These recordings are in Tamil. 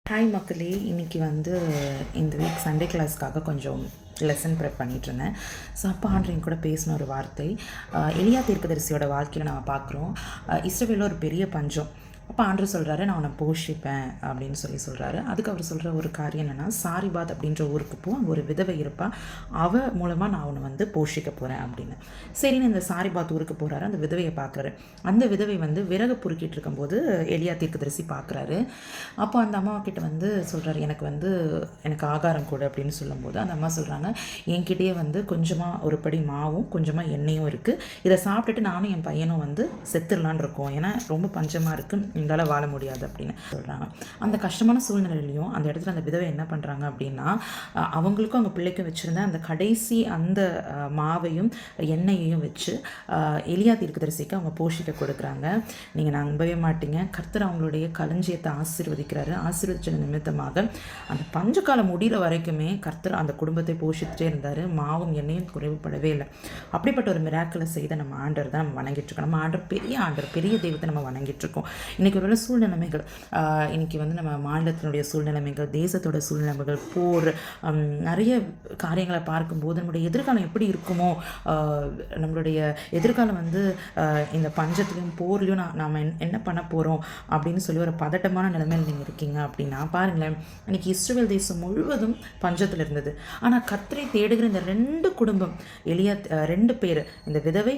ஹாய் மக்களே, இன்றைக்கி இந்த வீக் சண்டே கிளாஸ்க்காக கொஞ்சம் லெசன் ப்ரெப் பண்ணிகிட்ருந்தேன். ஸோ அப்போ ஆண்ட்ரிங் கூட பேசின ஒரு வார்த்தை, எலியா தீர்க்கதரிசியோட வாழ்க்கையில் நம்ம பார்க்குறோம். இஸ்ரவேலில் ஒரு பெரிய பஞ்சம். அப்போ ஆண்டவர் சொல்கிறாரு, நான் உன்னை போஷிப்பேன் அப்படின்னு சொல்கிறாரு. அதுக்கு அவர் சொல்கிற ஒரு காரியம் என்னென்னா, சாரிபாத் அப்படின்ற ஊருக்கு போ, அங்கே ஒரு விதவை இருப்பா, அவ மூலமாக நான் உன்னை போஷிக்க போகிறேன் அப்படின்னு. சரின்னு இந்த சாரிபாத் ஊருக்கு போகிறாரு. அந்த விதவையை பார்க்குறாரு. அந்த விதவை விறகு பொறுக்கிட்டு இருக்கும்போது எலியா தீர்க்கதரிசி பார்க்குறாரு. அப்போ அந்த அம்மா கிட்ட சொல்கிறாரு, எனக்கு ஆகாரம் கொடு அப்படின்னு சொல்லும்போது அந்த அம்மா சொல்கிறாங்க, என்கிட்டயே கொஞ்சமாக ஒரு படி மாவும் கொஞ்சமாக எண்ணெயும் இருக்குது, இதை சாப்பிட்டுட்டு நானும் என் பையனும் செத்துடலான் இருக்கோம், ஏன்னா ரொம்ப பஞ்சமாக இருக்குது, எங்களால் வாழ முடியாது அப்படின்னு சொல்கிறாங்க. அந்த கஷ்டமான சூழ்நிலையிலையும் அந்த இடத்துல அந்த விதவை என்ன பண்ணுறாங்க அப்படின்னா, அவங்களுக்கும் அவங்க பிள்ளைக்கும் வச்சுருந்த அந்த கடைசி அந்த மாவையும் எண்ணெயையும் வச்சு எலியா தீர்க்கதரிசிக்கு அவங்க போஷிக்க கொடுக்குறாங்க. நீங்கள் நம்பவே மாட்டீங்க, கர்த்தர் அவங்களுடைய களஞ்சியத்தை ஆசீர்வதிக்கிறாரு. ஆசீர்வதிச்ச நிமித்தமாக அந்த பஞ்சகாலம் முடிகிற வரைக்குமே கர்த்தர் அந்த குடும்பத்தை போஷித்துட்டே இருந்தார். மாவும் எண்ணெயும் குறைவுபடவே இல்லை. அப்படிப்பட்ட ஒரு மிராக்கிளை செய்த நம்ம ஆண்டர் தான் நம்ம வணங்கிட்டு இருக்கோம். நம்ம ஆண்டர் பெரிய தெய்வத்தை நம்ம வணங்கிட்டு இருக்கோம். இன்றைக்கி ஒரு சூழ்நிலைமைகள், இன்றைக்கி நம்ம மாநிலத்தினுடைய சூழ்நிலைமைகள், தேசத்தோட சூழ்நிலைமைகள், போர், நிறைய காரியங்களை பார்க்கும்போது நம்மளுடைய எதிர்காலம் எப்படி இருக்குமோ, நம்மளுடைய எதிர்காலம் இந்த பஞ்சத்துலையும் போர்லையும் நாம் என்ன பண்ண போகிறோம் அப்படின்னு சொல்லி ஒரு பதட்டமான நிலைமையில் நீங்கள் இருக்கீங்க அப்படின்னா பாருங்களேன். இன்றைக்கி இஸ்ரவேல் தேசம் முழுவதும் பஞ்சத்தில் இருந்தது. ஆனால் கர்த்தரை தேடுகிற இந்த 2 குடும்பம், எலியா 2 பேர், இந்த விதவை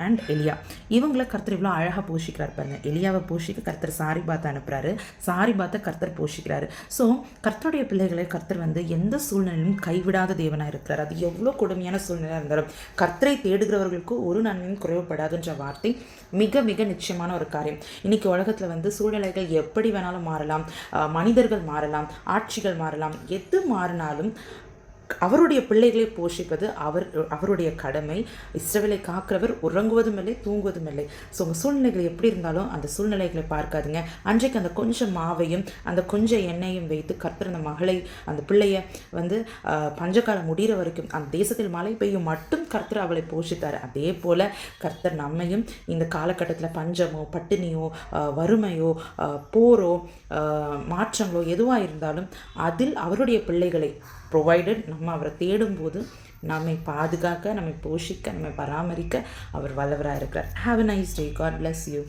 அண்ட் எலியா, இவங்களை கர்த்தர் இவ்வளோ அழகாக போஷிக்கிறார் பாருங்க. எலியாவை போஷிக்க கர்த்தர் சாரிபாத்தை அனுப்புகிறாரு, சாரிபாத்தை கர்த்தர் போஷிக்கிறாரு. ஸோ கர்த்தருடைய பிள்ளைகளை கர்த்தர் எந்த சூழ்நிலையிலும் கைவிடாத தேவனாக இருக்கிறார். அது எவ்வளோ கொடுமையான சூழ்நிலையாக இருந்தாலும் கர்த்தரை தேடுகிறவர்களுக்கு ஒரு நன்மையும் குறைவுபடாதுன்ற வார்த்தை மிக மிக நிச்சயமான ஒரு காரியம். இன்றைக்கி உலகத்தில் சூழ்நிலைகள் எப்படி வேணாலும் மாறலாம், மனிதர்கள் மாறலாம், ஆட்சிகள் மாறலாம், எது மாறினாலும் அவருடைய பிள்ளைகளை போஷிப்பது அவருடைய கடமை. இஸ்ரவேலை காக்கிறவர் உறங்குவதும் இல்லை, தூங்குவதும் இல்லை. ஸோ உங்கள் சூழ்நிலைகள் எப்படி இருந்தாலும் அந்த சூழ்நிலைகளை பார்க்காதுங்க. அன்றைக்கு அந்த கொஞ்சம் மாவையும் அந்த கொஞ்சம் எண்ணெயும் வைத்து கர்த்தர் அந்த மகளை, அந்த பிள்ளைய பஞ்சகாலம் முடிகிற வரைக்கும் அந்த தேசத்தில் மழை பெய்யும் மட்டும் கர்த்தர் அவளை போஷித்தார். அதே போல் கர்த்தர் நம்மையும் இந்த காலகட்டத்தில் பஞ்சமோ, பட்டினியோ, வறுமையோ, போரோ, மாற்றங்களோ எதுவாக இருந்தாலும் அதில் அவருடைய பிள்ளைகளை ப்ரொவைடட் நம்ம அவரை தேடும்போது நம்மை பாதுகாக்க, நம்மை போஷிக்க, நம்மை பராமரிக்க அவர் வல்லவராக இருக்கிறார். Have a nice day. God bless you.